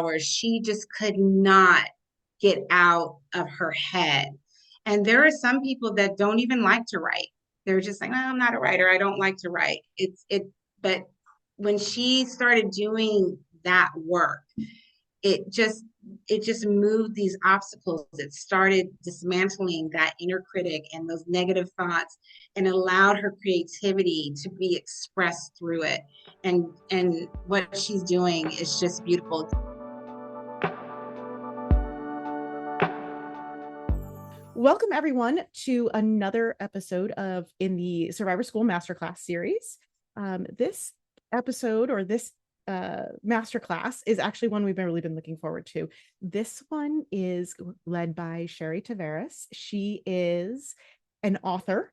where she just could not get out of her head. And there are some people that don't even like to write. They're just like, no, I'm not a writer. I don't like to write. But when she started doing that work, it just it just moved these obstacles. It started dismantling that inner critic and those negative thoughts and allowed her creativity to be expressed through it. And what she's doing is just beautiful. Welcome, everyone, to another episode of in the Survivor School Masterclass series. This episode or this masterclass is actually one we've really been looking forward to. This one is led by Sherry Taveras. She is an author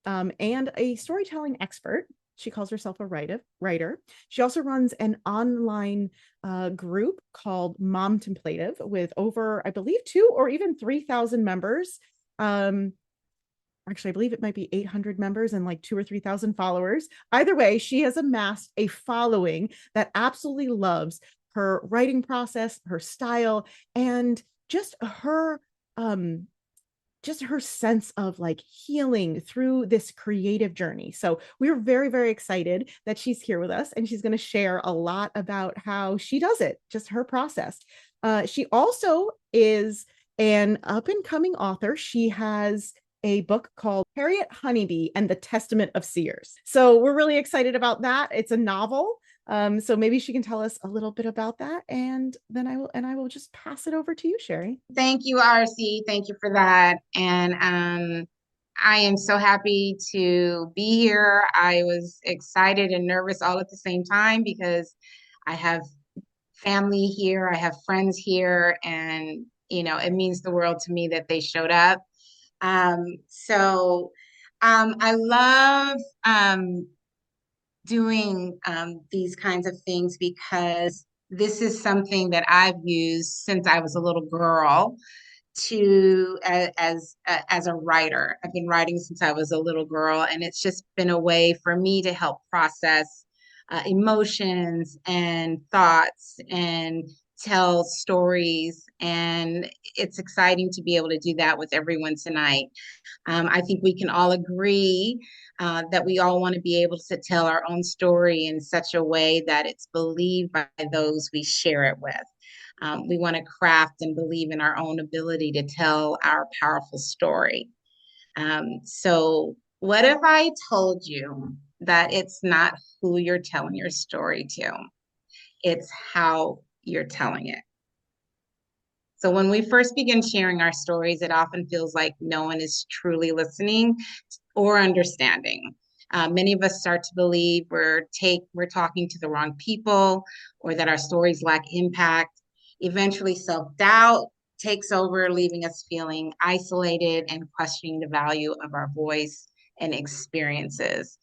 and a storytelling expert. She calls herself a writer. She also runs an online group called Momtemplative with over, I believe, 2 or even 3,000 members. um Actually, I believe it might be 800 members and like 2 or 3,000 followers. Either way, she has amassed a following that absolutely loves her writing process, her style, and just her um sense of like healing through this creative journey. So we're very, very excited that she's here with us, and she's going to share a lot about how she does it, just her process. She also is an up and coming author. She has a book called Harriet Honeybee and the Testament of Seers. So we're really excited about that. It's a novel. So maybe she can tell us a little bit about that, and then I will just pass it over to you, Sherry. Thank you, RC. Thank you for that. And I am so happy to be here. I was excited and nervous all at the same time because I have family here, I have friends here, and it means the world to me that they showed up. So I love doing these kinds of things because this is something that I've used since I was a little girl to as a writer. I've been writing since I was a little girl, and it's just been a way for me to help process emotions and thoughts and tell stories. And it's exciting to be able to do that with everyone tonight. I think we can all agree that we all want to be able to tell our own story in such a way that it's believed by those we share it with. We want to craft and believe in our own ability to tell our powerful story. So, what if I told you that it's not who you're telling your story to, it's how you're telling it? So when we first begin sharing our stories, it often feels like no one is truly listening or understanding. Many of us start to believe we're talking to the wrong people, or that our stories lack impact. Eventually, self-doubt takes over, leaving us feeling isolated and questioning the value of our voice and experiences.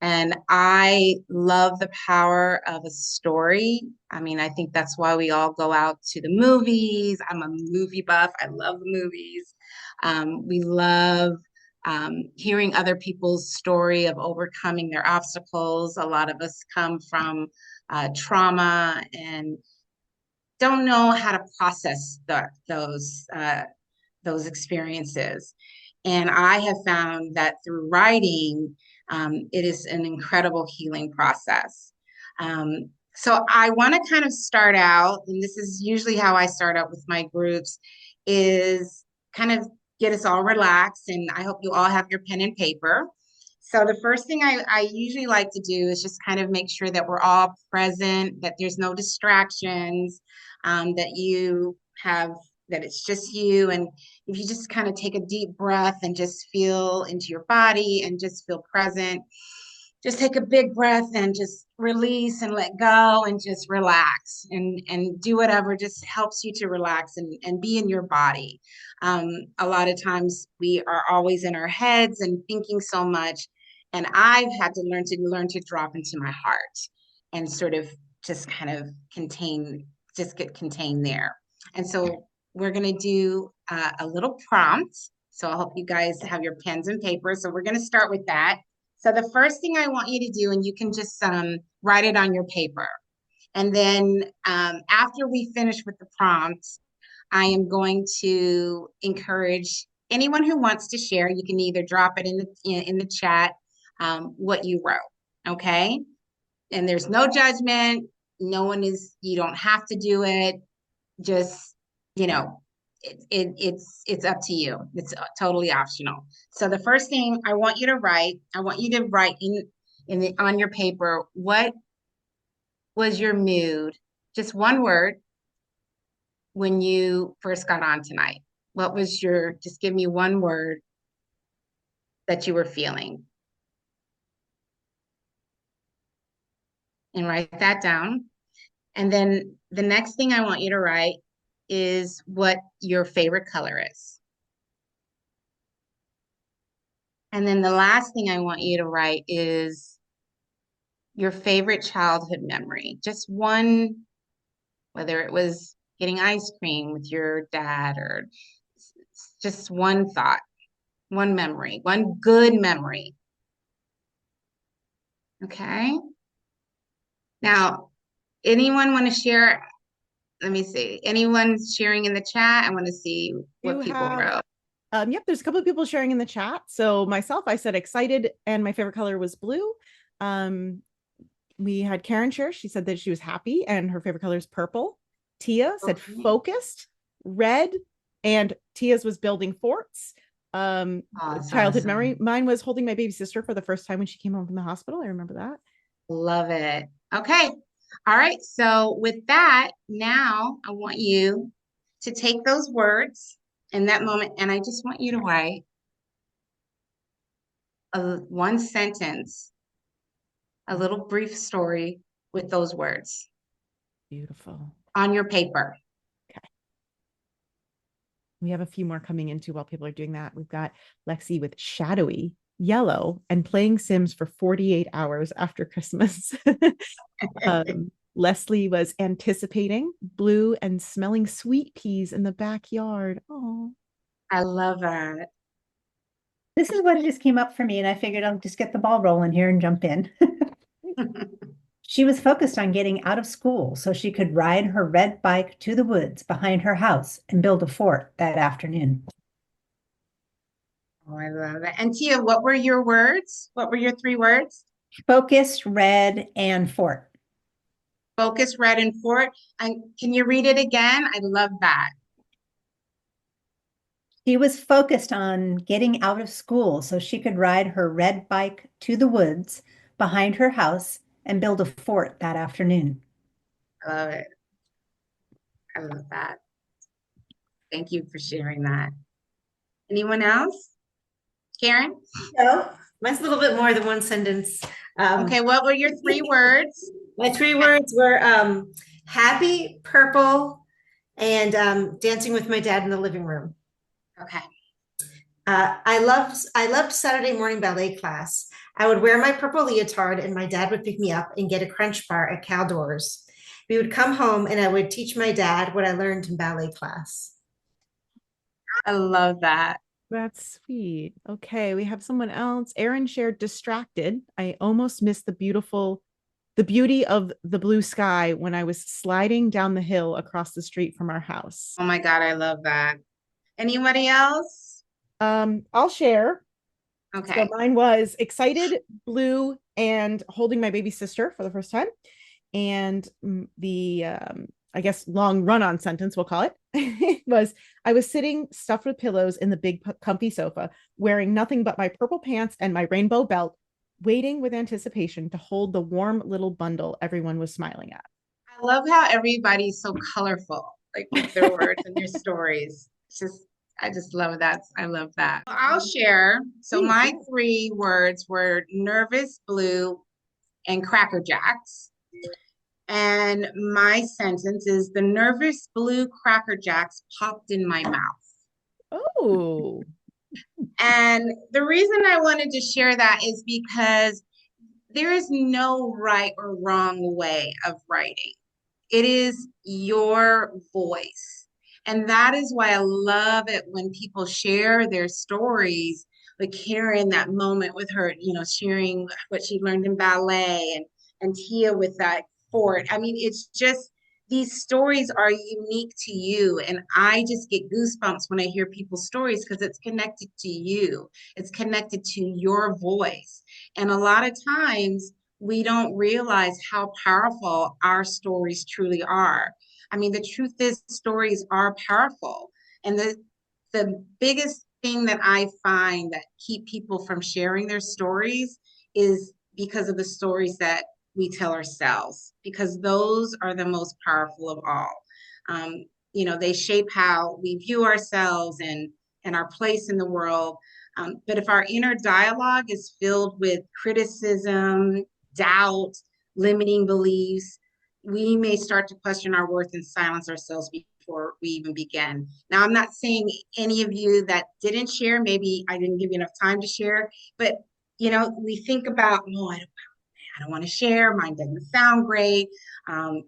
And I love the power of a story. I mean, I think that's why we all go out to the movies. I'm a movie buff. I love the movies. We love hearing other people's story of overcoming their obstacles. A lot of us come from trauma and don't know how to process those experiences. And I have found that through writing, it is an incredible healing process. So I want to kind of start out, and this is usually how I start out with my groups, is kind of get us all relaxed. And I hope you all have your pen and paper. So the first thing I usually like to do is just kind of make sure that we're all present, that there's no distractions, that you have, that it's just you. And if you just kind of take a deep breath and just feel into your body and just feel present, just take a big breath and just release and let go and just relax and do whatever just helps you to relax and be in your body. A lot of times we are always in our heads and thinking so much. And I've had to learn to drop into my heart and sort of just kind of just get contained there. And so we're going to do a little prompt. So I hope you guys have your pens and paper. So we're going to start with that. So the first thing I want you to do, and you can just write it on your paper, And then after we finish with the prompts, I am going to encourage anyone who wants to share. You can either drop it in the chat what you wrote, okay? And there's no judgment. No one is. You don't have to do it. Just you know, it's up to you. It's totally optional. So the first thing I want you to write, I want you to write on your paper what was your mood, just one word when you first got on tonight. What was just give me one word that you were feeling and write that down. And then the next thing I want you to write is what your favorite color is. And then the last thing I want you to write is your favorite childhood memory. Just one, whether it was getting ice cream with your dad or just one thought, one memory, one good memory. Okay. Now, anyone want to share? Let me see. Anyone sharing in the chat? I want to see what You people have wrote. Yep, there's a couple of people sharing in the chat. So myself, I said excited, and my favorite color was blue. We had Karen share. She said that she was happy, and her favorite color is purple. Tia said Okay. focused, red, and Tia's was building forts. Childhood memory. Awesome. Mine was holding my baby sister for the first time when she came home from the hospital. I remember that. Love it. Okay. All right. So with that, now I want you to take those words in that moment, and I just want you to write one sentence, a little brief story with those words Beautiful. on your paper. Okay. We have a few more coming into while people are doing that. We've got Lexi with shadowy, yellow, and playing Sims for 48 hours after Christmas. Leslie was anticipating blue and smelling sweet peas in the backyard. Oh, I love that. This is what just came up for me, and I figured I'll just get the ball rolling here and jump in. She was focused on getting out of school so she could ride her red bike to the woods behind her house and build a fort that afternoon. Oh, I love it. And Tia, what were your words? What were your three words? Focused, red, and fort. Focus, red, and fort. And can you read it again? I love that. She was focused on getting out of school so she could ride her red bike to the woods behind her house and build a fort that afternoon. I love it. I love that. Thank you for sharing that. Anyone else? Karen? No, mine's a little bit more than one sentence. Okay, what were your three words? My three words were happy, purple, and dancing with my dad in the living room. Okay. I loved Saturday morning ballet class. I would wear my purple leotard and my dad would pick me up and get a crunch bar at Caldor's. We would come home and I would teach my dad what I learned in ballet class. I love that. that's sweet. Okay, we have someone else. Erin shared distracted. I almost missed the beauty of the blue sky when I was sliding down the hill across the street from our house. Oh my God, I love that. Anybody else? I'll share. Okay. So mine was excited, blue, and holding my baby sister for the first time. And the I guess long run-on sentence, we'll call it, was I was sitting stuffed with pillows in the big comfy sofa, wearing nothing but my purple pants and my rainbow belt, waiting with anticipation to hold the warm little bundle everyone was smiling at. I love how everybody's so colorful, like with their words and their stories. I just love that. I love that. Well, I'll share. So Please, my yeah. three words were nervous, blue, and Cracker Jacks. And my sentence is the nervous blue Cracker Jacks popped in my mouth. Oh, And the reason I wanted to share that is because there is no right or wrong way of writing. It is your voice. And that is why I love it when people share their stories, like Karen, that moment with her, sharing what she learned in ballet, and Tia with that for it. I mean, it's just these stories are unique to you. And I just get goosebumps when I hear people's stories because it's connected to you, it's connected to your voice. And a lot of times we don't realize how powerful our stories truly are. I mean, the truth is, stories are powerful. And the biggest thing that I find that keep people from sharing their stories is because of the stories that we tell ourselves, because those are the most powerful of all. Um, they shape how we view ourselves and our place in the world. But if our inner dialogue is filled with criticism, doubt, limiting beliefs, we may start to question our worth and silence ourselves before we even begin. Now, I'm not saying any of you that didn't share, maybe I didn't give you enough time to share, but we think about, oh, I don't want to share, mine doesn't sound great.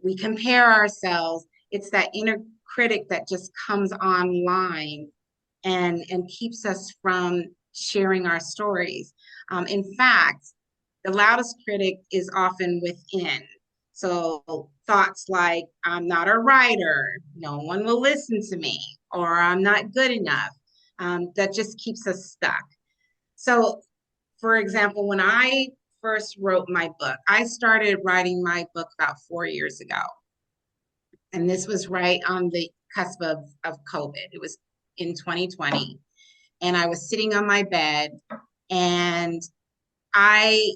We compare ourselves. It's that inner critic that just comes online and keeps us from sharing our stories. In fact, the loudest critic is often within. So thoughts like, I'm not a writer, no one will listen to me, or I'm not good enough, that just keeps us stuck. So, for example, when I first wrote my book, I started writing my book about 4 years ago. And this was right on the cusp of COVID. It was in 2020. And I was sitting on my bed and I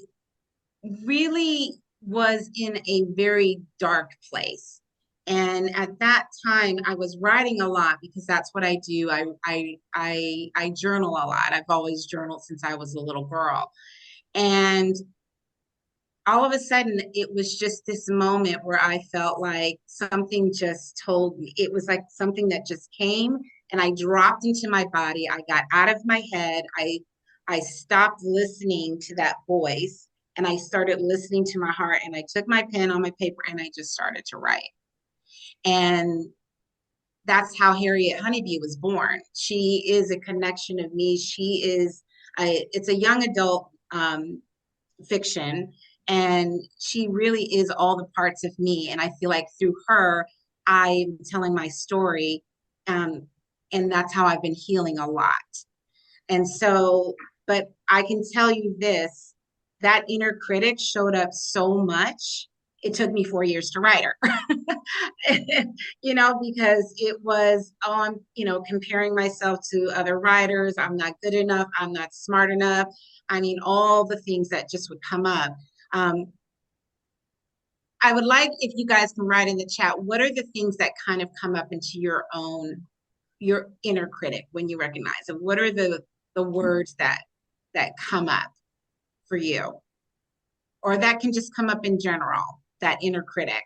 really was in a very dark place. And at that time, I was writing a lot because that's what I do. I journal a lot. I've always journaled since I was a little girl. And all of a sudden, it was just this moment where I felt like something just told me. It was like something that just came and I dropped into my body. I got out of my head. I stopped listening to that voice and I started listening to my heart, and I took my pen on my paper and I just started to write. And that's how Harriet Honeybee was born. She is a connection of me. It's a young adult fiction, and she really is all the parts of me. And I feel like through her, I'm telling my story. And that's how I've been healing a lot. And so, but I can tell you this, that inner critic showed up so much. It took me 4 years to write her, because it was, oh, I'm, comparing myself to other writers. I'm not good enough. I'm not smart enough. I mean, all the things that just would come up. Um, I would like if you guys can write in the chat, what are the things that kind of come up into your inner critic when you recognize it? What are the words that come up for you? Or that can just come up in general, that inner critic.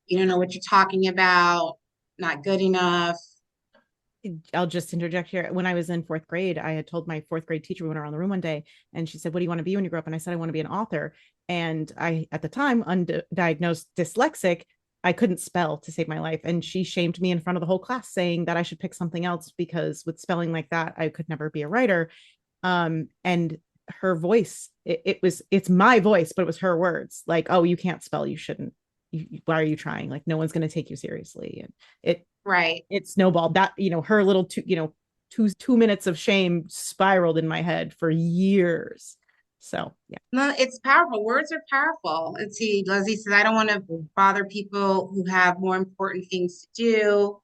You don't know what you're talking about, not good enough. I'll just interject here. When I was in fourth grade, I had told my fourth grade teacher, we went around the room one day and she said, what do you want to be when you grow up? And I said, I want to be an author. And I, at the time, undiagnosed dyslexic, I couldn't spell to save my life. And she shamed me in front of the whole class saying that I should pick something else because with spelling like that, I could never be a writer. And her voice, it's my voice, but it was her words like, oh, you can't spell, you shouldn't. Why are you trying? Like, no one's going to take you seriously. And it snowballed. That, her little 2 minutes of shame spiraled in my head for years. So yeah. No, it's powerful. Words are powerful. Let's see, Leslie says, I don't want to bother people who have more important things to do.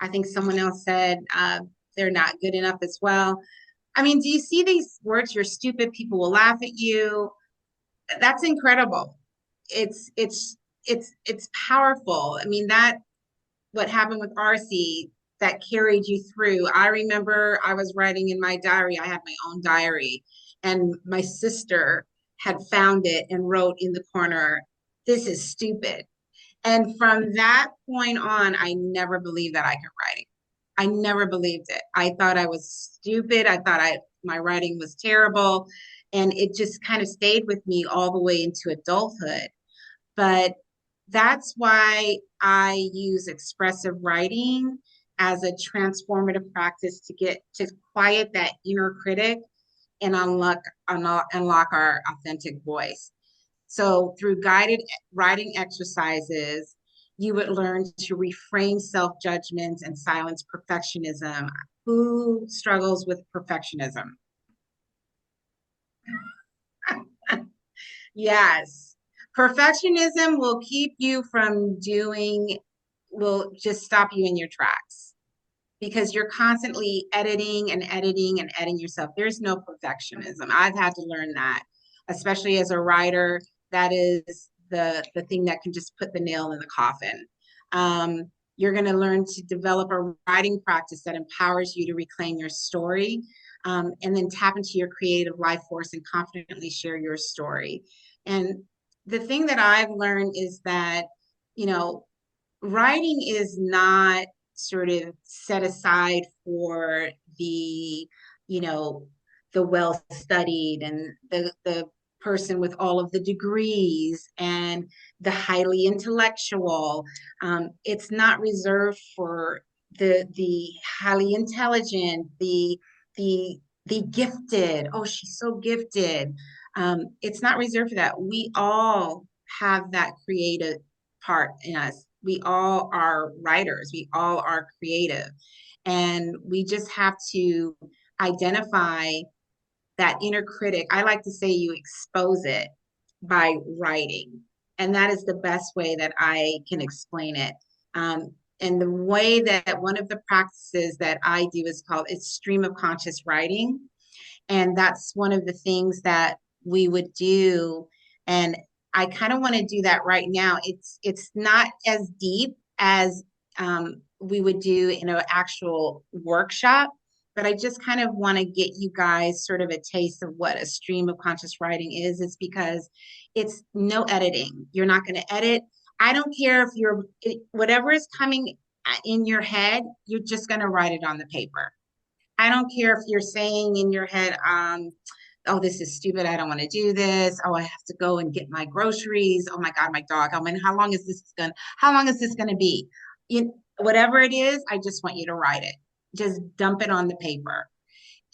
I think someone else said they're not good enough as well. I mean, do you see these words? You're stupid. People will laugh at you. That's incredible. It's powerful. I mean, that what happened with RC that carried you through. I remember I was writing in my diary. I had my own diary, and my sister had found it and wrote in the corner, "This is stupid." And from that point on, I never believed that I could write. I never believed it. I thought I was stupid. I thought my writing was terrible. And it just kind of stayed with me all the way into adulthood. But that's why I use expressive writing as a transformative practice to quiet that inner critic and unlock our authentic voice. So through guided writing exercises, you would learn to reframe self-judgments and silence perfectionism. Who struggles with perfectionism? Yes. Perfectionism will keep you from doing, will just stop you in your tracks because you're constantly editing and editing and editing yourself. There's no perfectionism. I've had to learn that, especially as a writer. That is the thing that can just put the nail in the coffin. You're going to learn to develop a writing practice that empowers you to reclaim your story, and then tap into your creative life force and confidently share your story. And the thing that I've learned is that, you know, writing is not sort of set aside for the, you know, the well studied and the person with all of the degrees and the highly intellectual. It's not reserved for the highly intelligent, the the gifted. Oh, she's so gifted. It's not reserved for that. We all have that creative part in us. We all are writers. We all are creative. And we just have to identify that inner critic. I like to say you expose it by writing. And that is the best way that I can explain it. And the way that one of the practices that I do is called it's stream of conscious writing. And that's one of the things that we would do. And I kind of want to do that right now. It's not as deep as we would do in an actual workshop, but I just kind of want to get you guys sort of a taste of what a stream of conscious writing is. It's because it's no editing. You're not going to edit. I don't care if you're whatever is coming in your head, you're just going to write it on the paper. I don't care if you're saying in your head, oh, this is stupid. I don't want to do this. Oh, I have to go and get my groceries. Oh my God, my dog. I mean, how long is this gonna be? Whatever it is, I just want you to write it. Just dump it on the paper.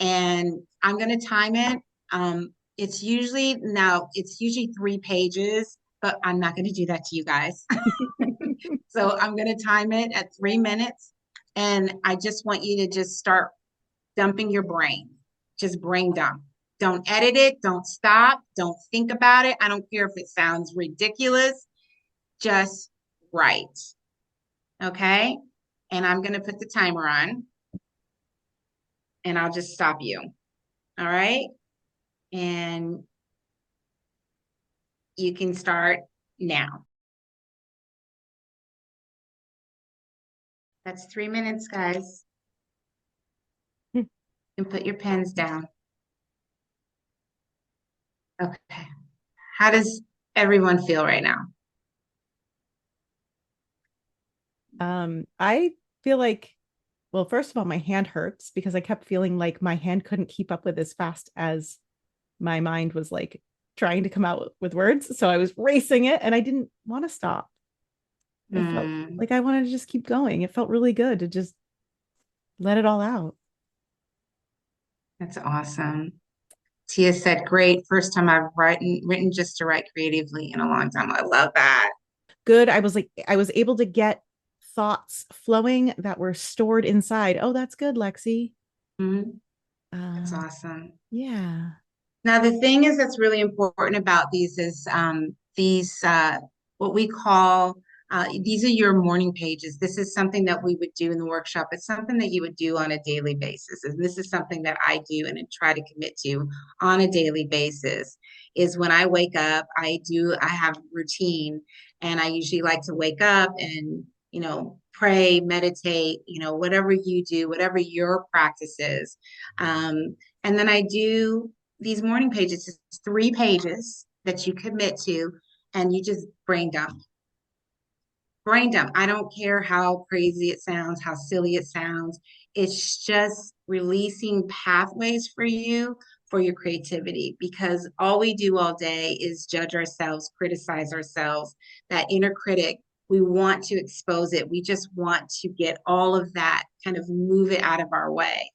And I'm gonna time it. It's usually 3 pages, but I'm not gonna do that to you guys. So I'm gonna time it at 3 minutes. And I just want you to just start dumping your brain. Just brain dump. Don't edit it. Don't stop. Don't think about it. I don't care if it sounds ridiculous. Just write. Okay. And I'm going to put the timer on and I'll just stop you. All right. And you can start now. That's 3 minutes, guys. And put your pens down. Okay. How does everyone feel right now? I feel like, well, first of all, my hand hurts because I kept feeling like my hand couldn't keep up with as fast as my mind was like trying to come out with words. So I was racing it and I didn't want to stop. It felt like I wanted to just keep going. It felt really good to just let it all out. That's awesome. Tia said, great. First time I've written just to write creatively in a long time. I love that. Good. I was able to get thoughts flowing that were stored inside. Oh, that's good, Lexi. Mm-hmm. That's awesome. Yeah. Now, the thing is that's really important about these is what we call these are your morning pages. This is something that we would do in the workshop. It's something that you would do on a daily basis. And this is something that I do and try to commit to on a daily basis is when I wake up, I have routine and I usually like to wake up and, pray, meditate, whatever you do, whatever your practice is. And then I do these morning pages, it's 3 pages that you commit to, and you just brain dump. Brain dump. I don't care how crazy it sounds, how silly it sounds. It's just releasing pathways for you for your creativity because all we do all day is judge ourselves, criticize ourselves, that inner critic. We want to expose it. We just want to get all of that, kind of move it out of our way.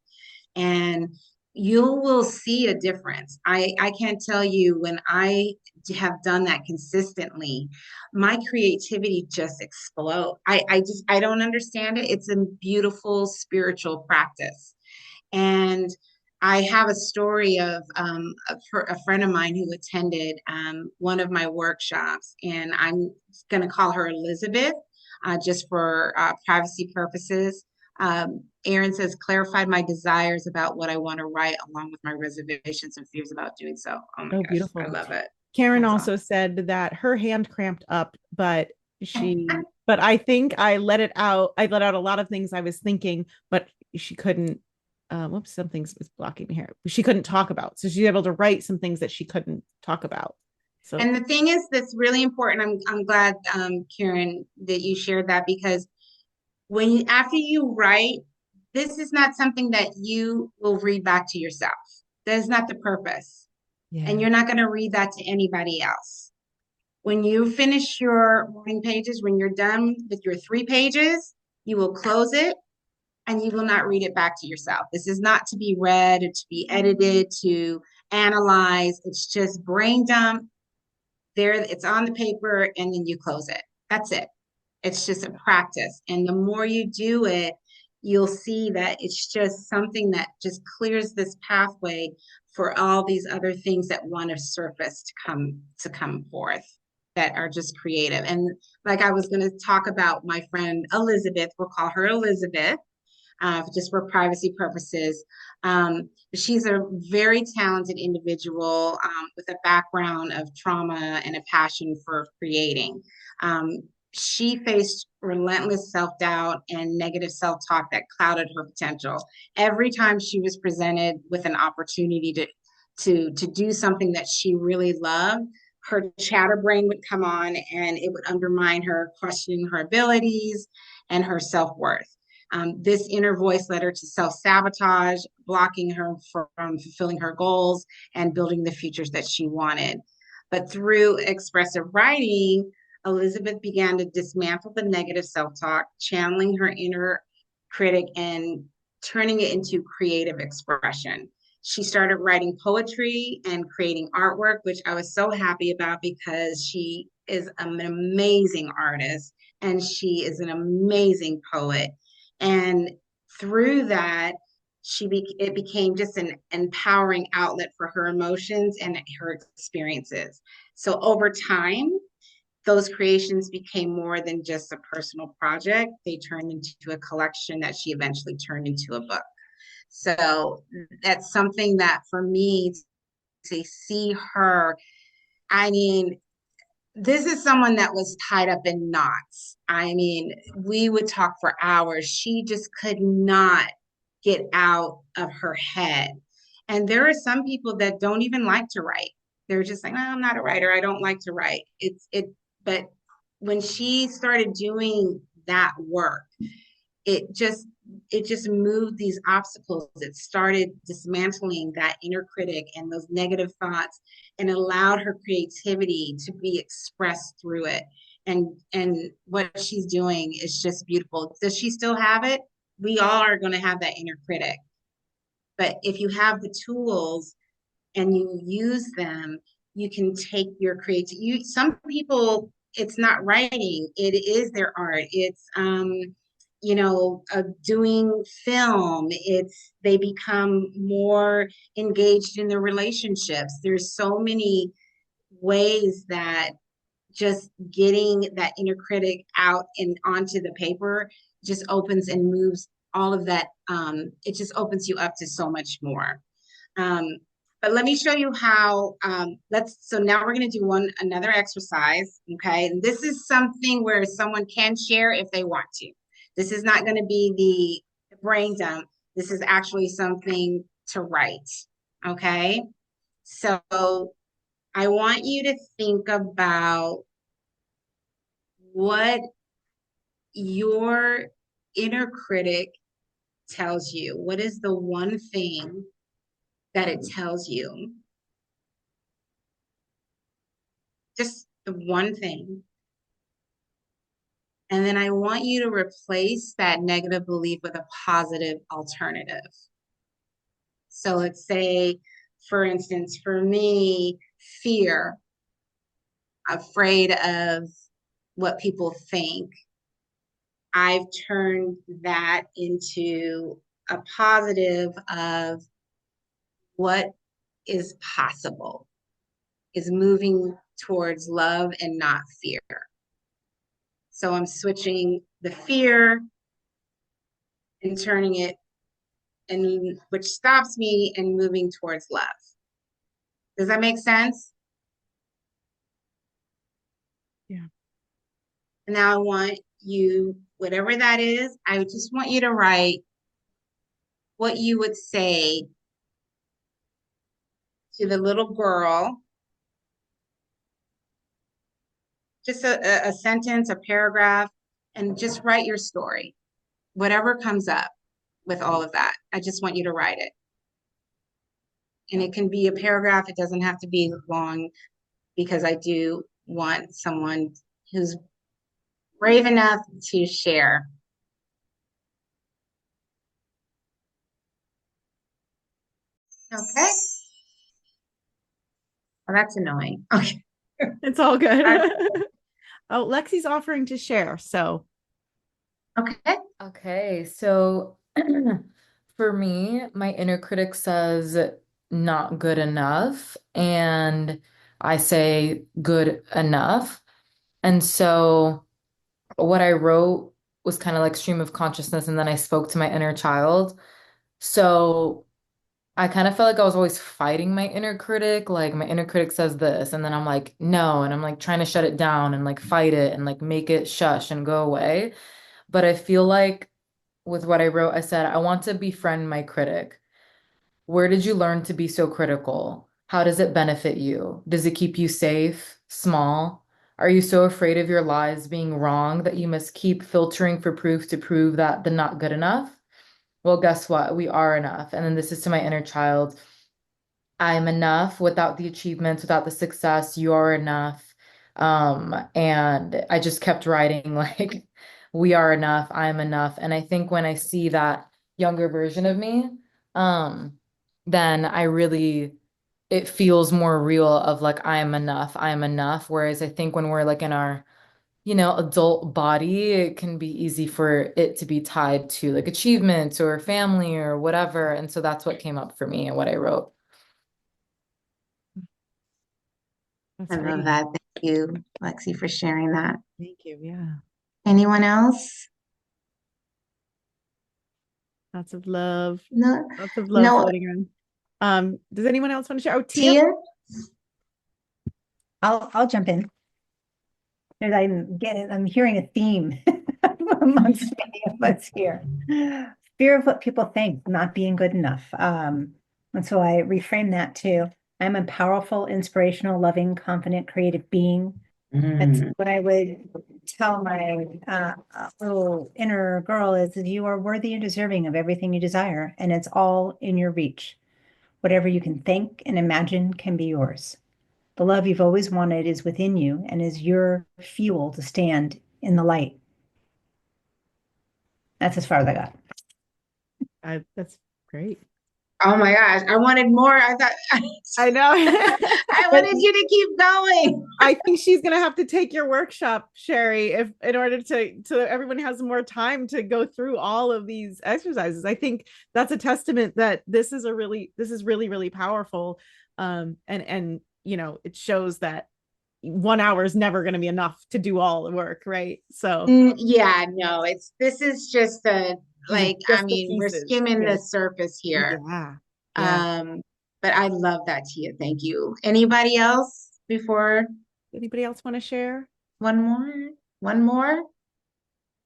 And you will see a difference. I can't tell you, when I have done that consistently, my creativity just explode. I don't understand it. It's a beautiful spiritual practice. And I have a story of a friend of mine who attended one of my workshops, and I'm going to call her Elizabeth, just for privacy purposes. Erin says, clarified my desires about what I want to write, along with my reservations and fears about doing so. Oh my Oh, gosh, I beautiful. love it. Karen That's also awesome. said that her hand cramped up, but I think I let it out. I let out a lot of things I was thinking, but she couldn't, whoops, some things was blocking me here. She couldn't talk about. So she's able to write some things that she couldn't talk about. So, And the thing is, that's really important. I'm glad, Karen, that you shared that, because after you write, this is not something that you will read back to yourself. That is not the purpose. And yeah. you're not going to read that to anybody else. When you finish your morning pages, when you're done with your 3 pages, you will close it and you will not read it back to yourself. This is not to be read or to be edited, to analyze. It's just brain dump. There, it's on the paper, and then you close it. That's it. It's just a practice. And the more you do it, you'll see that it's just something that just clears this pathway for all these other things that want to surface to come forth, that are just creative. And like I was going to talk about my friend Elizabeth, we'll call her Elizabeth, just for privacy purposes. She's a very talented individual, with a background of trauma and a passion for creating. Um, she faced relentless self-doubt and negative self-talk that clouded her potential. Every time she was presented with an opportunity to do something that she really loved, her chatterbrain would come on and it would undermine her, questioning her abilities and her self-worth. This inner voice led her to self-sabotage, blocking her from fulfilling her goals and building the futures that she wanted. But through expressive writing, Elizabeth began to dismantle the negative self-talk, channeling her inner critic and turning it into creative expression. She started writing poetry and creating artwork, which I was so happy about, because she is an amazing artist and she is an amazing poet. And through that, it became just an empowering outlet for her emotions and her experiences. So over time, those creations became more than just a personal project. They turned into a collection that she eventually turned into a book. So that's something that, for me, to see her, I mean, this is someone that was tied up in knots. I mean, we would talk for hours. She just could not get out of her head. And there are some people that don't even like to write. They're just like, no, I'm not a writer. I don't like to write. But when she started doing that work, it just it just moved these obstacles. It started dismantling that inner critic and those negative thoughts, and allowed her creativity to be expressed through it. And what she's doing is just beautiful. Does she still have it? We all are going to have that inner critic, but if you have the tools and you use them, you can take your creativity. Some people, it's not writing, it is their art. It's doing film. They become more engaged in their relationships. There's so many ways that just getting that inner critic out and onto the paper just opens and moves all of that. It just opens you up to so much more. um, but let me show you how. So now we're going to do another exercise. Okay. And this is something where someone can share if they want to. This is not going to be the brain dump. This is actually something to write. Okay. So I want you to think about what your inner critic tells you. What is the one thing that it tells you? Just the one thing. And then I want you to replace that negative belief with a positive alternative. So let's say, for instance, for me, fear, afraid of what people think. I've turned that into a positive of what is possible, is moving towards love and not fear. So I'm switching the fear and turning it, and which stops me and moving towards love. Does that make sense? Yeah. Now I want you, whatever that is, I just want you to write what you would say to the little girl. Just a sentence, a paragraph, and just write your story. Whatever comes up with all of that, I just want you to write it. And it can be a paragraph. It doesn't have to be long, because I do want someone who's brave enough to share. Okay. Well, that's annoying. Okay. It's all good. Oh, Lexi's offering to share. So, Okay. Okay, so for me, my inner critic says not good enough, and I say good enough. And so what I wrote was kind of like stream of consciousness, and then I spoke to my inner child. So I kind of felt like I was always fighting my inner critic. Like my inner critic says this, and then I'm like, no, and I'm like trying to shut it down and like fight it and like make it shush and go away. But I feel like with what I wrote, I said, I want to befriend my critic. Where did you learn to be so critical? How does it benefit you? Does it keep you safe, small? Are you so afraid of your lies being wrong that you must keep filtering for proof to prove that the not good enough? Well, guess what? We are enough. And then this is to my inner child. I'm enough without the achievements, without the success. You're enough. And I just kept writing like, we are enough. I'm enough. And I think when I see that younger version of me, then I really, it feels more real of like, I am enough. I am enough. Whereas I think when we're like in our, adult body, it can be easy for it to be tied to like achievements or family or whatever. And so that's what came up for me and what I wrote. that's I great. love that. Thank you, Lexi, for sharing that. Thank you. Yeah. Anyone else? Lots of love. No, Lots of love no. floating around. Does anyone else want to share? Oh, Tia? I'll jump in. I'm hearing a theme amongst many of us here. Fear of what people think, not being good enough. And so I reframe that too. I'm a powerful, inspirational, loving, confident, creative being. That's what I would tell my little inner girl is that you are worthy and deserving of everything you desire, and it's all in your reach. Whatever you can think and imagine can be yours. The love you've always wanted is within you and is your fuel to stand in the light. That's as far as I got. That's great. Oh my gosh, I wanted more. I thought I know. I wanted you to keep going. I think she's gonna have to take your workshop, Sherry, if in order to everyone has more time to go through all of these exercises. I think that's a testament that this is really, really powerful. And it shows that 1 hour is never going to be enough to do all the work, right? So Yeah, no, this is just like, just I mean, we're pieces. skimming the surface here. Yeah. But I love that, Tia. Thank you. Anybody else before Anybody else want to share? one more? One more?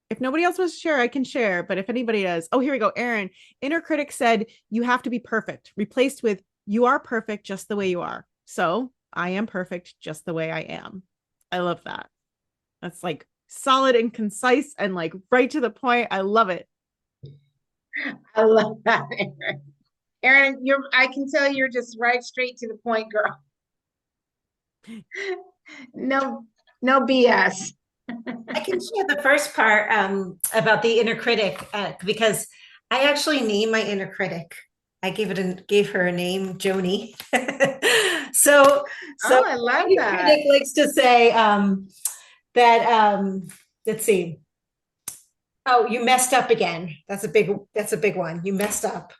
If nobody else wants to share, I can share. But if anybody does, oh, here we go. Aaron, inner critic said, you have to be perfect, replaced with, you are perfect just the way you are. So I am perfect just the way I am. I love that. That's like solid and concise and like right to the point. I love it. I love that, Aaron. Aaron, I can tell you're just right straight to the point, girl. No BS. I can share the first part about the inner critic because I actually name my inner critic. I gave her a name, Joni. so Oh, I love the that. critic likes to say that let's see. Oh, you messed up again. That's a big one. You messed up.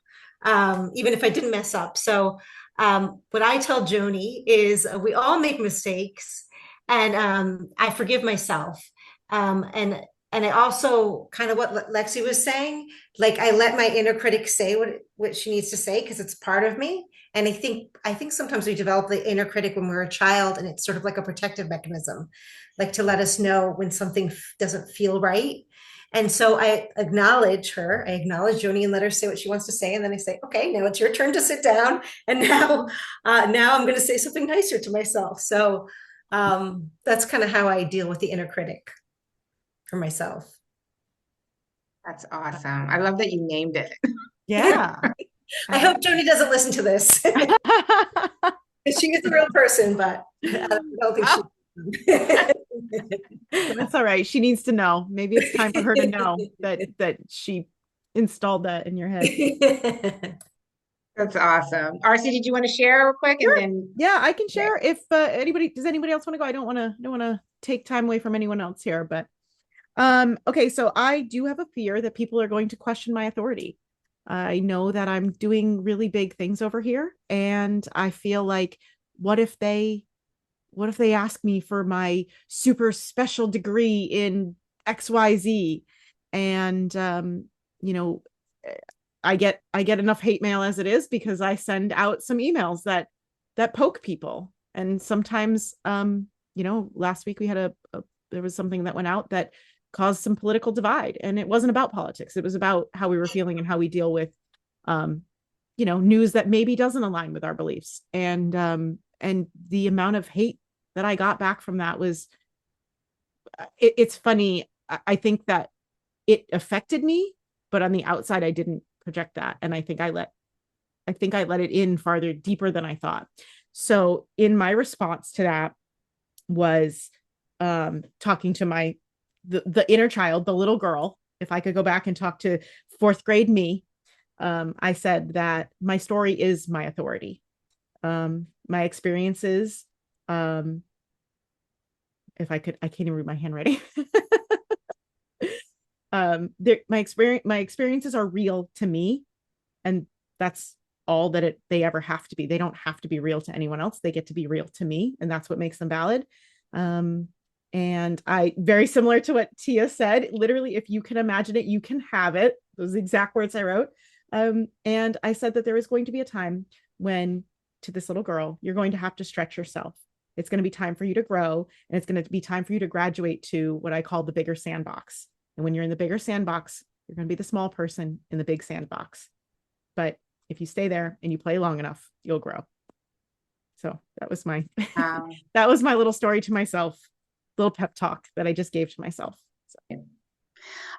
Even if I didn't mess up. So what I tell Joni is we all make mistakes, and I forgive myself. And I also kind of what Lexi was saying, like I let my inner critic say what she needs to say because it's part of me. And I think sometimes we develop the inner critic when we're a child, and it's sort of like a protective mechanism, like to let us know when something doesn't feel right. And so I acknowledge her. I acknowledge Joni and let her say what she wants to say. And then I say, okay, now it's your turn to sit down. And now I'm going to say something nicer to myself. So that's kind of how I deal with the inner critic for myself. That's awesome. I love that you named it. Yeah. I hope Joni doesn't listen to this. She is a real person, but I don't think she. That's all right. She needs to know. Maybe it's time for her to know that she installed that in your head. That's awesome. RC, did you want to share real quick? Sure. And then, Yeah, I can share if anybody else want to go. I don't want to take time away from anyone else here, but okay, so I do have a fear that people are going to question my authority. I know that I'm doing really big things over here, and I feel like what if they ask me for my super special degree in XYZ? And you know, I get enough hate mail as it is because I send out some emails that poke people. And sometimes last week we had there was something that went out that caused some political divide, and it wasn't about politics. It was about how we were feeling and how we deal with news that maybe doesn't align with our beliefs. And the amount of hate that I got back from that was it's funny. I think that it affected me, but on the outside I didn't project that. And I think I let it in farther deeper than I thought. So in my response to that was talking to the inner child, the little girl. If I could go back and talk to fourth grade me, I said that my story is my authority. My experiences, if I could, I can't even read my handwriting. My experiences are real to me, and that's all that they ever have to be. They don't have to be real to anyone else. They get to be real to me, and that's what makes them valid. And I, very similar to what Tia said, literally, if you can imagine it, you can have it. Those exact words I wrote. And I said that there is going to be a time when, to this little girl, you're going to have to stretch yourself. It's going to be time for you to grow, and it's going to be time for you to graduate to what I call the bigger sandbox. And when you're in the bigger sandbox, you're going to be the small person in the big sandbox. But if you stay there and you play long enough, you'll grow. So that was my that was my little story to myself, little pep talk that I just gave to myself. So.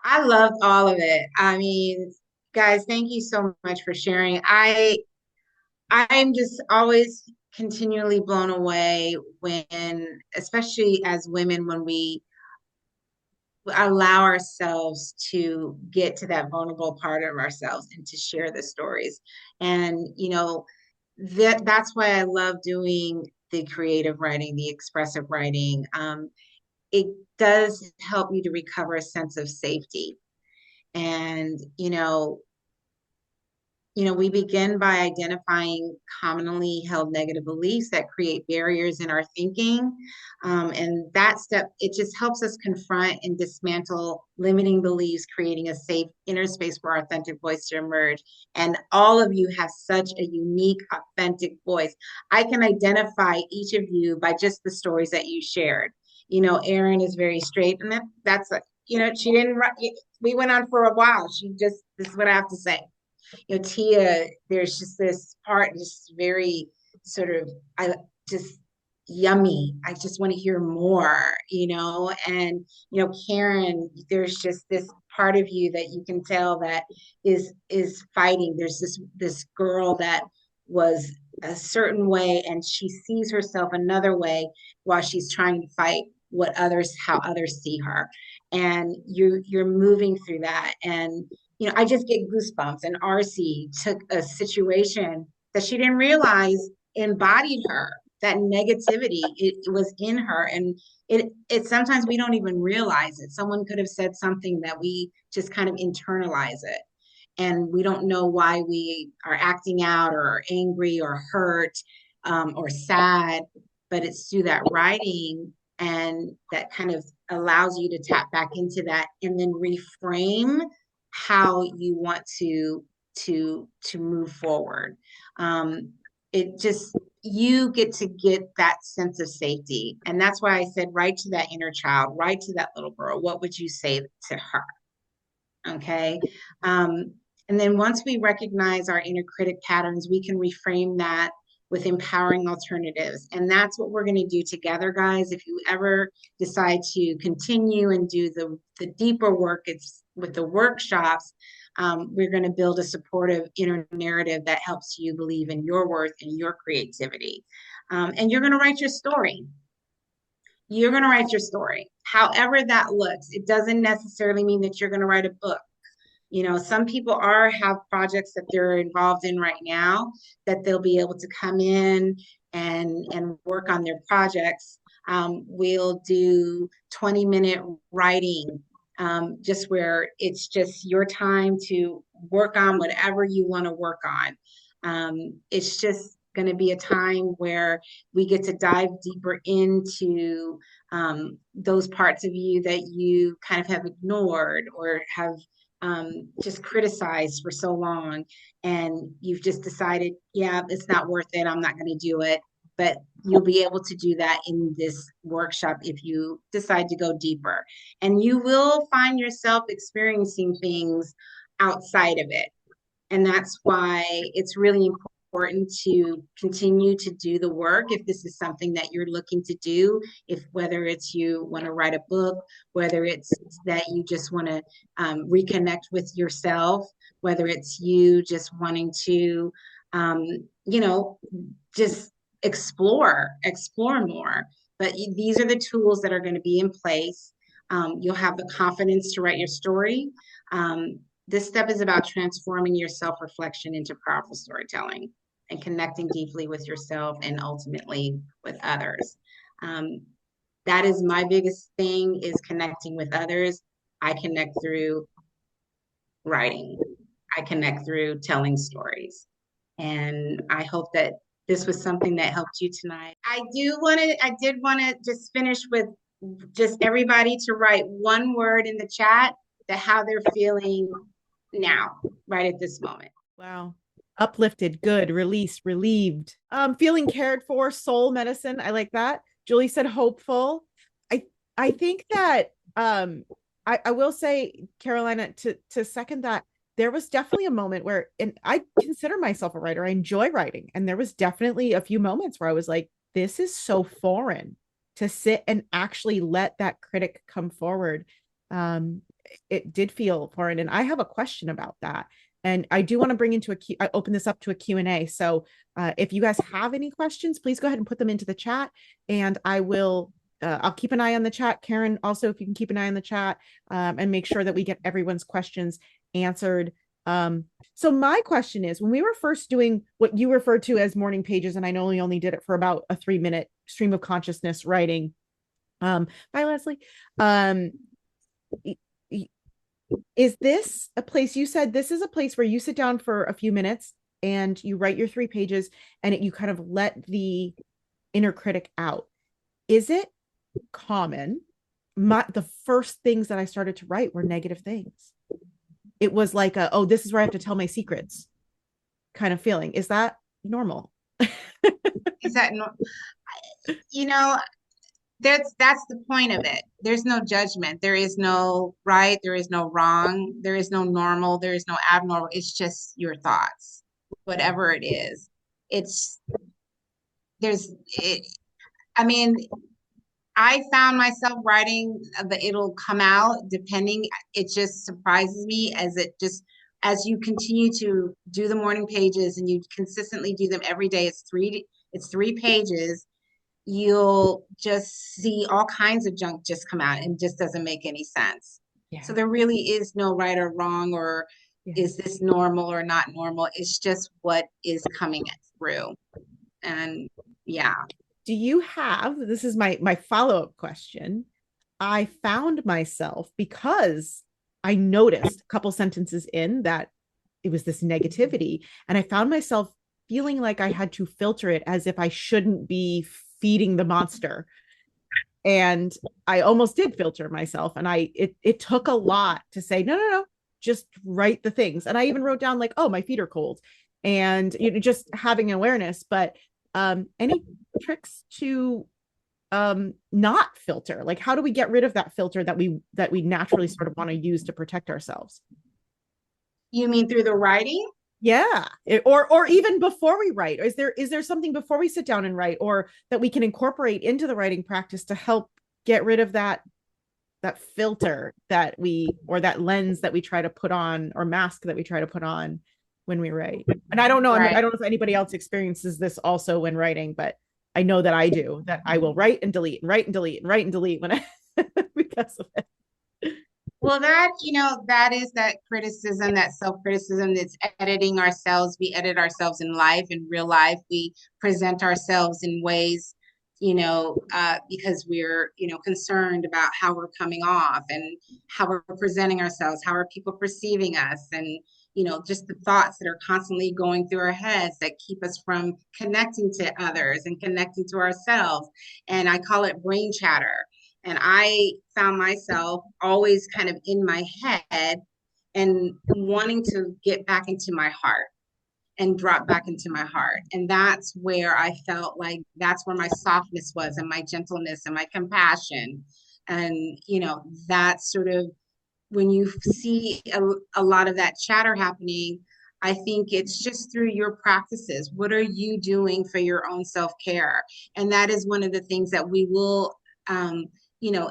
I loved all of it. I mean, guys, thank you so much for sharing. I'm just always continually blown away when, especially as women, when we allow ourselves to get to that vulnerable part of ourselves and to share the stories. And, that's why I love doing the creative writing, the expressive writing. It does help you to recover a sense of safety. And, we begin by identifying commonly held negative beliefs that create barriers in our thinking. And that step, it just helps us confront and dismantle limiting beliefs, creating a safe inner space for our authentic voice to emerge. And all of you have such a unique, authentic voice. I can identify each of you by just the stories that you shared. Erin is very straight, and that's she didn't. We went on for a while. This is what I have to say. Tia, there's just this part, just very sort of, I just yummy. I just want to hear more, and, Karen, there's just this part of you that you can tell that is fighting. There's this girl that was a certain way, and she sees herself another way while she's trying to fight how others see her. And you're moving through that. And I just get goosebumps. And RC took a situation that she didn't realize embodied her. That negativity, it was in her. And it sometimes we don't even realize it. Someone could have said something that we just kind of internalize it. And we don't know why we are acting out or are angry or hurt, or sad, but it's through that writing, and that kind of allows you to tap back into that and then reframe how you want to move forward. It just, you get that sense of safety, and that's why I said write to that inner child, write to that little girl. What would you say to her? Okay. And then once we recognize our inner critic patterns, we can reframe that with empowering alternatives. And that's what we're going to do together, guys. If you ever decide to continue and do the deeper work, it's with the workshops. We're going to build a supportive inner narrative that helps you believe in your worth and your creativity. And you're going to write your story. You're going to write your story. However that looks, it doesn't necessarily mean that you're going to write a book. Some people have projects that they're involved in right now that they'll be able to come in and work on their projects. We'll do 20-minute writing, just where it's just your time to work on whatever you want to work on. It's just going to be a time where we get to dive deeper into those parts of you that you kind of have ignored or have just criticized for so long, and you've just decided, yeah, it's not worth it, I'm not going to do it. But you'll be able to do that in this workshop if you decide to go deeper, and you will find yourself experiencing things outside of it. And that's why it's really important to continue to do the work if this is something that you're looking to do. If whether it's you want to write a book, whether it's that you just want to reconnect with yourself, whether it's you just wanting to, just explore more. But these are the tools that are going to be in place. You'll have the confidence to write your story. This step is about transforming your self-reflection into powerful storytelling and connecting deeply with yourself and ultimately with others. That is my biggest thing, is connecting with others. I connect through writing. I connect through telling stories. And I hope that this was something that helped you tonight. I did want to just finish with just everybody to write one word in the chat that how they're feeling now, right at this moment. Wow. Uplifted, good, released, relieved, feeling cared for, soul medicine. I like that. Julie said hopeful. I think that I will say, Carolina, to second that, there was definitely a moment where, and I consider myself a writer, I enjoy writing, and there was definitely a few moments where I was like, this is so foreign to sit and actually let that critic come forward. It did feel foreign, and I have a question about that. And I do want to bring I open this up to a Q&A. So if you guys have any questions, please go ahead and put them into the chat, and I'll keep an eye on the chat. Karen, also, if you can keep an eye on the chat, and make sure that we get everyone's questions answered. So my question is, when we were first doing what you referred to as morning pages, and I know we only did it for about a 3-minute stream of consciousness writing, bye Leslie, is this a place, you said this is a place where you sit down for a few minutes and you write your 3 pages, and you kind of let the inner critic out. Is it common? The first things that I started to write were negative things. It was like oh, this is where I have to tell my secrets kind of feeling. Is that normal? Is that that's the point of it. There's no judgment. There is no right. There is no wrong. There is no normal. There is no abnormal. It's just your thoughts, whatever it is. I mean, I found myself writing that it'll come out depending. It just surprises me as you continue to do the morning pages and you consistently do them every day. It's 3 pages. You'll just see all kinds of junk just come out and just doesn't make any sense. Yeah. So there really is no right or wrong, or Yeah. is this normal or not normal? It's just what is coming through. And yeah. Do you have, this is my follow-up question. I found myself, because I noticed a couple sentences in that it was this negativity, and I found myself feeling like I had to filter it as if I shouldn't be feeding the monster. And I almost did filter myself, and it took a lot to say no, just write the things. And I even wrote down like, oh, my feet are cold, and just having awareness. But any tricks to not filter? Like, how do we get rid of that filter that we naturally sort of want to use to protect ourselves? You mean through the writing? Yeah. Or even before we write. Is there something before we sit down and write, or that we can incorporate into the writing practice to help get rid of that filter that we, or that lens that we try to put on, or mask that we try to put on when we write? And I don't know, Right. I don't know if anybody else experiences this also when writing, but I know that I do, that I will write and delete and write and delete and write and delete when I because of it. Well, that is that criticism, that self-criticism, that's editing ourselves. We edit ourselves in life, in real life. We present ourselves in ways, because we're, concerned about how we're coming off and how we're presenting ourselves, how are people perceiving us, and, just the thoughts that are constantly going through our heads that keep us from connecting to others and connecting to ourselves. And I call it brain chatter. And I found myself always kind of in my head and wanting to get back into my heart and drop back into my heart. And that's where I felt like that's where my softness was, and my gentleness and my compassion. And, that's sort of when you see a lot of that chatter happening. I think it's just through your practices. What are you doing for your own self-care? And that is one of the things that we will,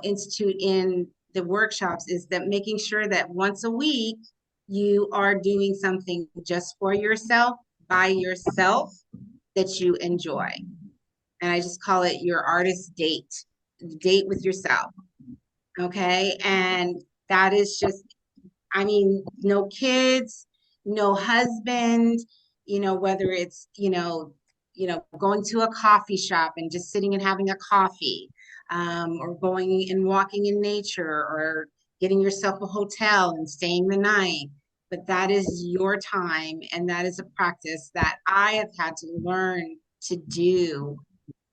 institute in the workshops, is that making sure that once a week you are doing something just for yourself, by yourself, that you enjoy. And I just call it your artist date with yourself. Okay. And that is just, no kids, no husband, whether it's, going to a coffee shop and just sitting and having a coffee, or going and walking in nature, or getting yourself a hotel and staying the night. But that is your time. And that is a practice that I have had to learn to do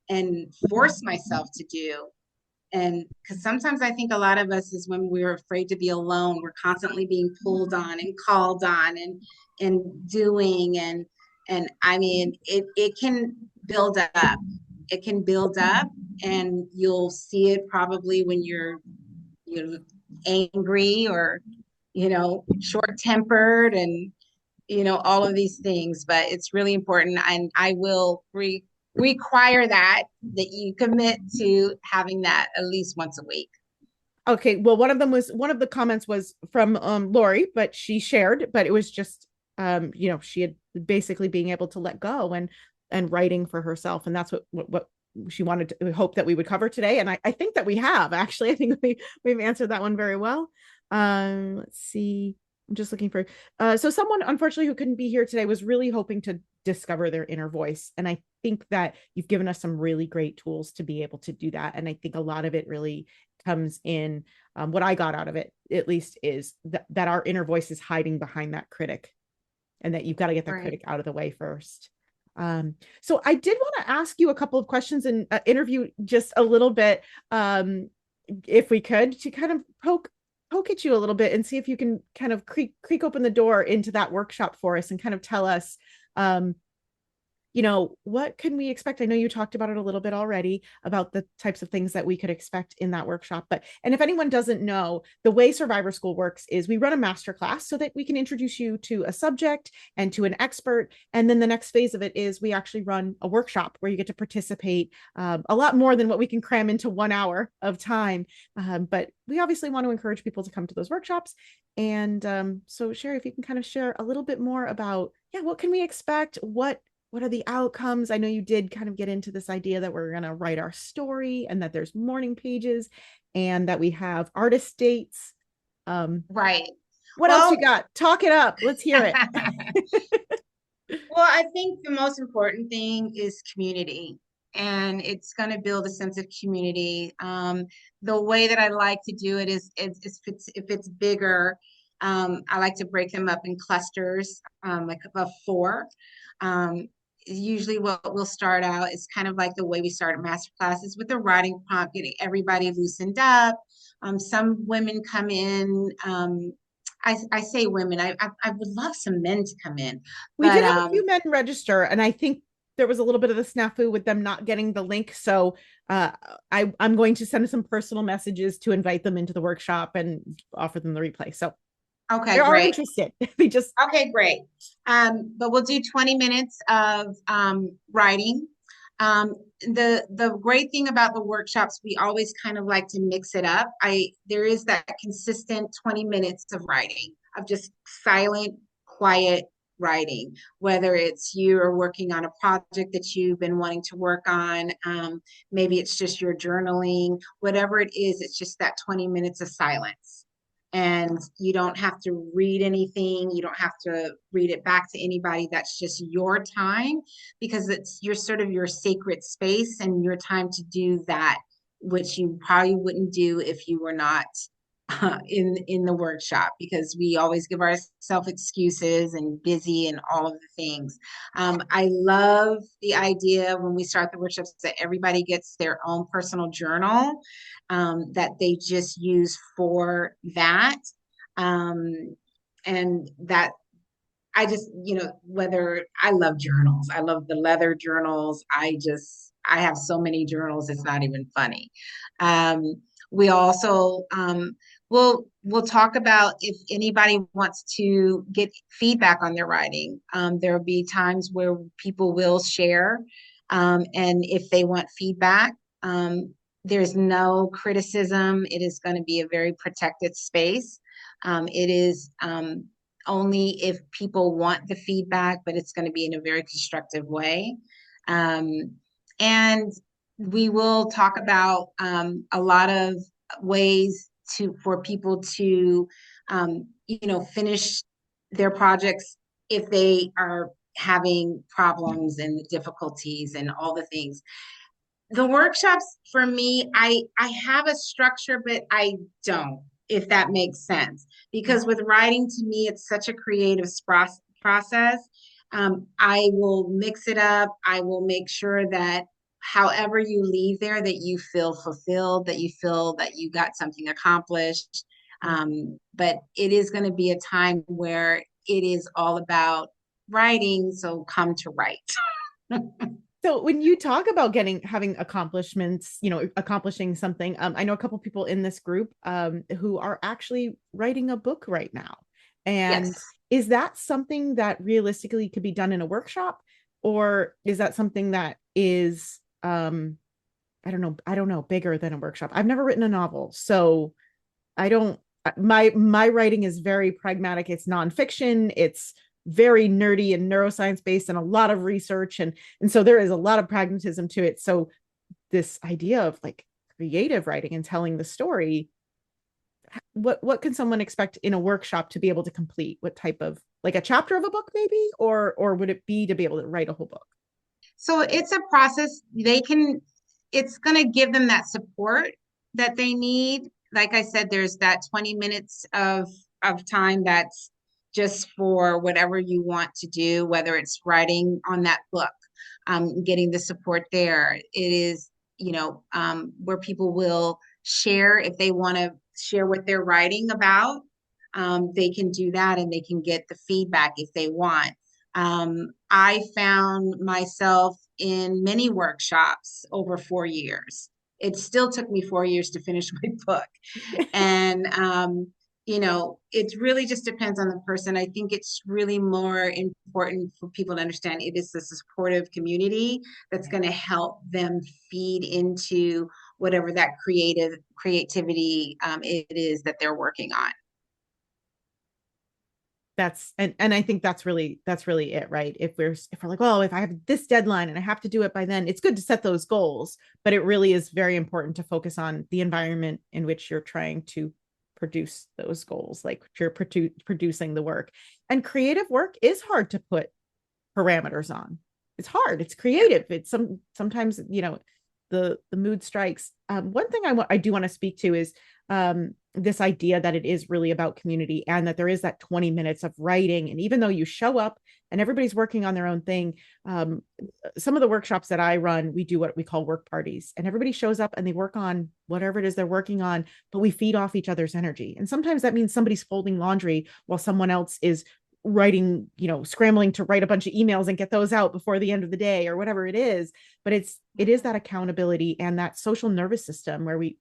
and force myself to do. And because sometimes I think a lot of us is when we're afraid to be alone, we're constantly being pulled on and called on and doing, and it can build up. It can build up, and you'll see it probably when you're angry, or short tempered, and all of these things. But it's really important, and I will require that you commit to having that at least once a week. Okay, well, one of the comments was from Lori, but she shared, but it was just she had basically being able to let go and writing for herself, and that's what she wanted to hope that we would cover today. And I think that we have, actually. I think we've answered that one very well. Let's see. I'm just looking for so someone, unfortunately, who couldn't be here today, was really hoping to discover their inner voice. And I think that you've given us some really great tools to be able to do that. And I think a lot of it really comes in, what I got out of it, at least, is that our inner voice is hiding behind that critic, and that you've got to get that Right. critic out of the way first. So I did want to ask you a couple of questions and interview just a little bit, if we could, to kind of poke at you a little bit and see if you can kind of creak open the door into that workshop for us and kind of tell us, what can we expect? I know you talked about it a little bit already, about the types of things that we could expect in that workshop. And if anyone doesn't know, the way Survivor School works is we run a masterclass so that we can introduce you to a subject and to an expert. And then the next phase of it is we actually run a workshop where you get to participate, a lot more than what we can cram into 1 hour of time. But we obviously want to encourage people to come to those workshops. And so Sherry, if you can kind of share a little bit more about, what can we expect? What are the outcomes? I know you did kind of get into this idea that we're going to write our story, and that there's morning pages, and that we have artist dates. Right. What else you got? Talk it up. Let's hear it. Well, I think the most important thing is community, and it's going to build a sense of community. The way that I like to do it is if it's bigger, I like to break them up in clusters, like of four. Um, Usually, what we'll start out is kind of like the way we start master classes with a writing prompt, getting everybody loosened up. Some women come in. I say women. I would love some men to come in, We but did have a few men register, and I think there was a little bit of the snafu with them not getting the link. So I'm going to send some personal messages to invite them into the workshop and offer them the replay. So okay, they are great. interested. They just Okay, great. But we'll do 20 minutes of writing. The great thing about the workshops, we always kind of like to mix it up. There is that consistent 20 minutes of writing, of just silent, quiet writing, whether it's you are working on a project that you've been wanting to work on, maybe it's just your journaling, whatever it is, it's just that 20 minutes of silence. And you don't have to read anything. You don't have to read it back to anybody. That's just your time, because it's your sort of your sacred space and your time to do that, which you probably wouldn't do if you were not in the workshop, because we always give ourselves excuses and busy and all of the things. I love the idea when we start the workshops that everybody gets their own personal journal, that they just use for that. And that I just, whether I love journals, I love the leather journals. I have so many journals, it's not even funny. We also we'll talk about if anybody wants to get feedback on their writing. There'll be times where people will share, and if they want feedback, there's no criticism. It is going to be a very protected space. It is only if people want the feedback, but it's going to be in a very constructive way. And we will talk about a lot of ways for people to, finish their projects if they are having problems and difficulties and all the things. The workshops for me, I have a structure, but I don't, if that makes sense. Because with writing, to me, it's such a creative process. I will mix it up. I will make sure that however you leave there, that you feel fulfilled, that you feel that you got something accomplished. But it is going to be a time where it is all about writing. So come to write. So when you talk about having accomplishments, accomplishing something, I know a couple people in this group who are actually writing a book right now. And Yes. is that something that realistically could be done in a workshop, or is that something that is I don't know, bigger than a workshop? I've never written a novel, so I don't my writing is very pragmatic. It's nonfiction. It's very nerdy and neuroscience based and a lot of research. And so there is a lot of pragmatism to it. So this idea of like creative writing and telling the story, what can someone expect in a workshop to be able to complete? What type of, like a chapter of a book maybe, or would it be to be able to write a whole book? So it's a process. It's going to give them that support that they need. Like I said, there's that 20 minutes of time that's just for whatever you want to do, whether it's writing on that book, getting the support there. It is, where people will share if they want to share what they're writing about. They can do that and they can get the feedback if they want. I found myself in many workshops over 4 years. It still took me 4 years to finish my book. And, it really just depends on the person. I think it's really more important for people to understand it is a supportive community that's going to help them feed into whatever that creativity it is that they're working on. That's and I think that's really it, right? If we're like, well, if I have this deadline and I have to do it by then, it's good to set those goals, but it really is very important to focus on the environment in which you're trying to produce those goals, like you're producing the work. And creative work is hard to put parameters on. It's hard. It's creative. It's sometimes, the mood strikes. One thing I do want to speak to is this idea that it is really about community, and that there is that 20 minutes of writing. And even though you show up and everybody's working on their own thing, some of the workshops that I run, we do what we call work parties, and everybody shows up and they work on whatever it is they're working on, but we feed off each other's energy. And sometimes that means somebody's folding laundry while someone else is writing, scrambling to write a bunch of emails and get those out before the end of the day, or whatever it is. But it is that accountability and that social nervous system where we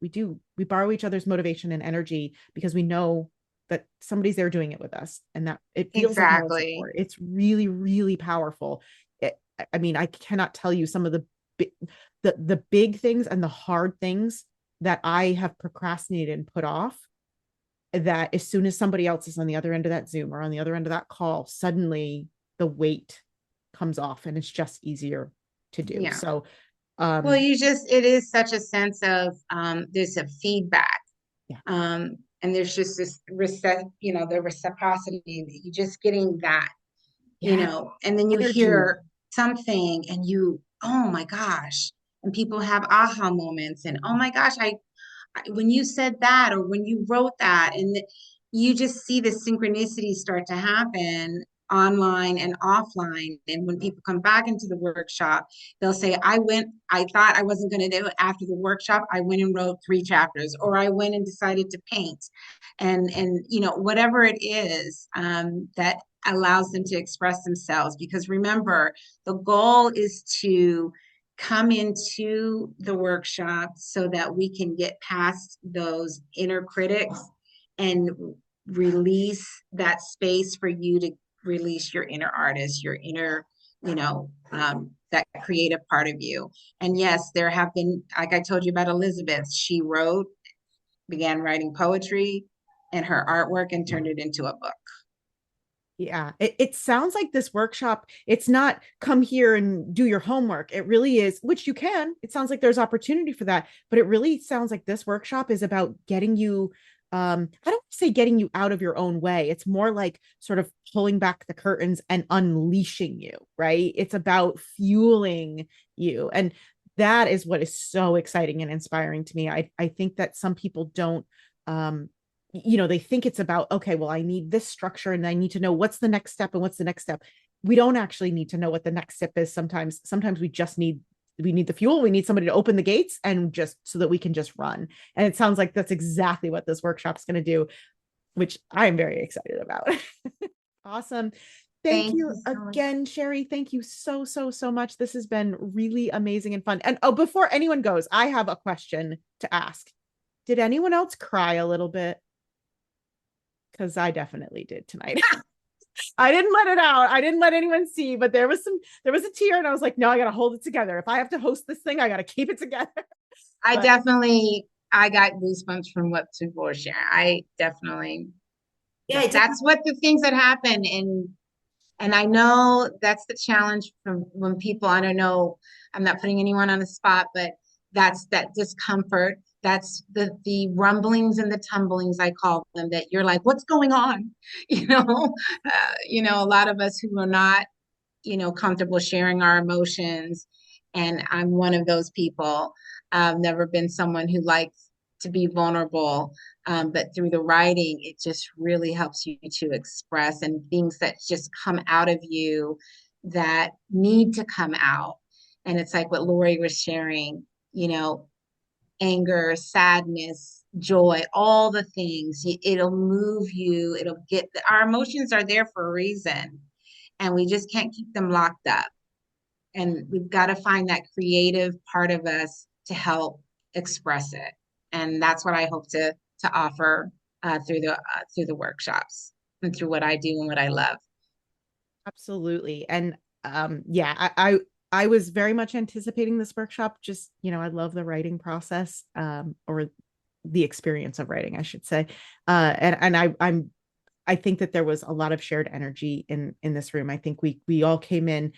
borrow each other's motivation and energy, because we know that somebody's there doing it with us, and that it feels like moral support. It's really, really powerful. I cannot tell you some of the big things and the hard things that I have procrastinated and put off, that as soon as somebody else is on the other end of that Zoom or on the other end of that call, suddenly the weight comes off and it's just easier to do. Yeah. So, it is such a sense of, there's a feedback. Yeah. And there's just this the reciprocity, you just getting that, and then you Energy. hear something and oh my gosh, and people have aha moments, and oh my gosh, when you said that, or when you wrote that, and you just see the synchronicity start to happen online and offline. And when people come back into the workshop, they'll say, I thought I wasn't going to do it. After the workshop, I went and wrote 3 chapters, or I went and decided to paint, and whatever it is, that allows them to express themselves. Because remember, the goal is to come into the workshop so that we can get past those inner critics and release that space for you to release your inner artist, your inner, that creative part of you. And yes, there have been, like I told you about Elizabeth, she began writing poetry and her artwork and turned it into a book. Yeah, it sounds like this workshop, it's not come here and do your homework. It really is, which you can. It sounds like there's opportunity for that, but it really sounds like this workshop is about getting you, I don't say getting you out of your own way. It's more like sort of pulling back the curtains and unleashing you, right? It's about fueling you. And that is what is so exciting and inspiring to me. I think that some people don't, they think it's about, okay, well, I need this structure and I need to know what's the next step and what's the next step. We don't actually need to know what the next step is. Sometimes we just need the fuel. We need somebody to open the gates, and just so that we can just run. And it sounds like that's exactly what this workshop's going to do, which I'm very excited about. Awesome. Thank you again, Sherry. Thank you so, so, so much. This has been really amazing and fun. And before anyone goes, I have a question to ask. Did anyone else cry a little bit? Because I definitely did tonight. I didn't let it out. I didn't let anyone see, but there was a tear, and I was like, no, I got to hold it together. If I have to host this thing, I got to keep it together. I got goosebumps from what people were sharing. I definitely, that's what the things that happen. And I know that's the challenge from when people, I don't know, I'm not putting anyone on the spot, but that's that discomfort. That's the rumblings and the tumblings, I call them, that you're like, what's going on? A lot of us who are not, comfortable sharing our emotions. And I'm one of those people. I've never been someone who likes to be vulnerable. But through the writing, it just really helps you to express, and things that just come out of you that need to come out. And it's like what Lori was sharing, anger, sadness, joy, all the things. It'll move you. Our emotions are there for a reason, and we just can't keep them locked up. And we've got to find that creative part of us to help express it. And that's what I hope to offer through the workshops and through what I do and what I love. Absolutely. And I was very much anticipating this workshop. Just, I love the writing process, or the experience of writing, I should say. I think that there was a lot of shared energy in this room. I think we all came in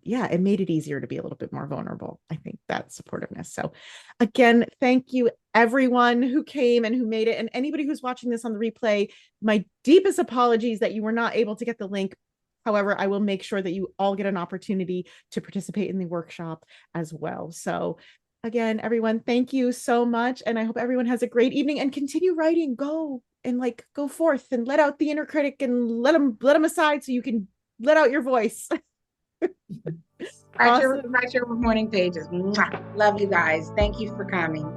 yeah, it made it easier to be a little bit more vulnerable. I think that supportiveness. So again, thank you everyone who came and who made it. And anybody who's watching this on the replay, my deepest apologies that you were not able to get the link. However, I will make sure that you all get an opportunity to participate in the workshop as well. So again, everyone, thank you so much. And I hope everyone has a great evening and continue writing. Go forth and let out the inner critic and let them aside so you can let out your voice. Write your morning pages. Mwah. Love you guys. Thank you for coming.